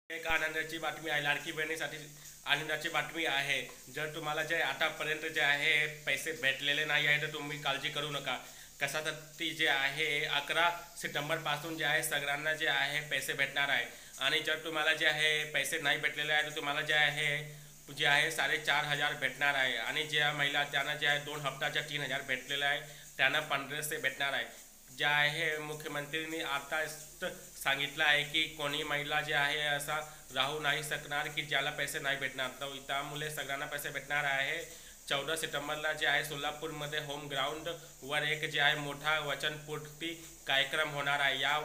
एक आनंदाची बातमी आहे, लाडकी बहिणीसाठी आनंदाची बातमी आहे. जर तुम्हाला जे आतापर्यंत जे आहे पैसे भेटलेले नाही आहे तर तुम्ही काळजी करू नका. कसा तर ती जे आहे 11 सप्टेंबरपासून जे आहे सगळ्यांना जे आहे पैसे भेटणार आहे. आणि जर तुम्हाला जे आहे पैसे नाही भेटलेले आहे तर तुम्हाला जे आहे 4,500 भेटणार आहे. आणि ज्या महिला त्यांना जे आहे 2 हप्त्याच्या 3,000 भेटलेले आहे त्यांना 1500 भेटणार आहे. जे आहे मुख्यमंत्र्यांनी आता सांगितलं आहे की कोणी महिला जे आहे असा राहू नाही शकणार की ज्याला पैसे नाही भेटणार. तर त्यामुळे सगळ्यांना पैसे भेटणार आहे. 14 सप्टेंबरला जे आहे सोलापूरमध्ये होम ग्राउंडवर एक जे आहे मोठा वचनपूर्ती कार्यक्रम होणार आहे. या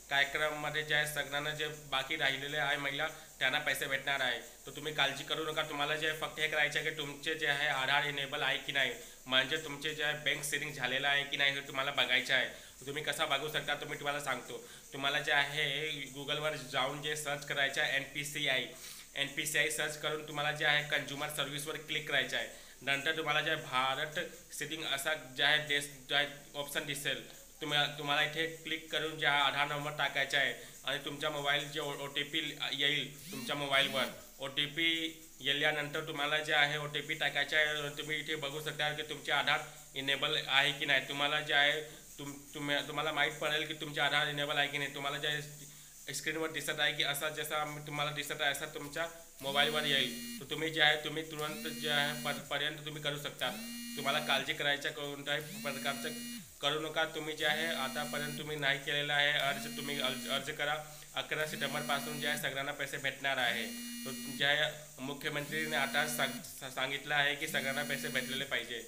कार्यक्रमामध्ये जे आहे सगळ्यांना जे बाकी राहिलेले आहे महिला त्यांना पैसे भेटणार आहे. तर तुम्ही काळजी करू नका. तुम्हाला जे फक्त हे करायचं आहे की तुमचे जे आहे आधार इनेबल आहे की नाही, म्हणजे तुमचे जे आहे बँक सेविंग झालेलं आहे की नाही हे तुम्हाला बघायचं आहे. तुम्ही कसा बघू शकता तुम्ही तुम्हाला सांगतो. तुम्हाला जे आहे गुगलवर जाऊन जे सर्च करायचं आहे NPCI सर्च करून तुम्हाला जे आहे कंझ्युमर सर्व्हिसवर क्लिक करायचं आहे. नंतर तुम्हाला जे भारत सेटिंग असा जे आहे जे आहे ऑप्शन दिसेल. तुम्हाला इथे क्लिक करून जे आधार नंबर टाकायचा आहे आणि तुमच्या मोबाईल जे OTP येईल तुमच्या मोबाईलवर OTP येल्यानंतर तुम्हाला जे आहे OTP टाकायचा आहे. तुम्ही इथे बघू शकता की तुमचे आधार इनेबल आहे की नाही. तुम्हाला जे आहे तुम्हाला माहीत पडेल की तुमचे आधार इनेबल आहे की नाही. तुम्हाला जे स्क्रीनवर दिसत आहे की असा जसा तुम्हाला दिसत आहे असा तुमच्या मोबाईलवर येईल. तर तुम्ही जे आहे तुम्ही तुरंत जे आहे पर्यंत तुम्ही करू शकता. तुम्हाला काळजी करायच्या कोणत्याही प्रकारचं करू नका. तुम्ही जे आहे आतापर्यंत तुम्ही नाही केलेलं आहे तुम्ही अर्ज करा. 11 सप्टेंबरपासून जे आहे सगळ्यांना पैसे भेटणार आहे. तो जे आहे मुख्यमंत्रीने आता सांगितलं आहे की सगळ्यांना पैसे भेटलेले पाहिजे.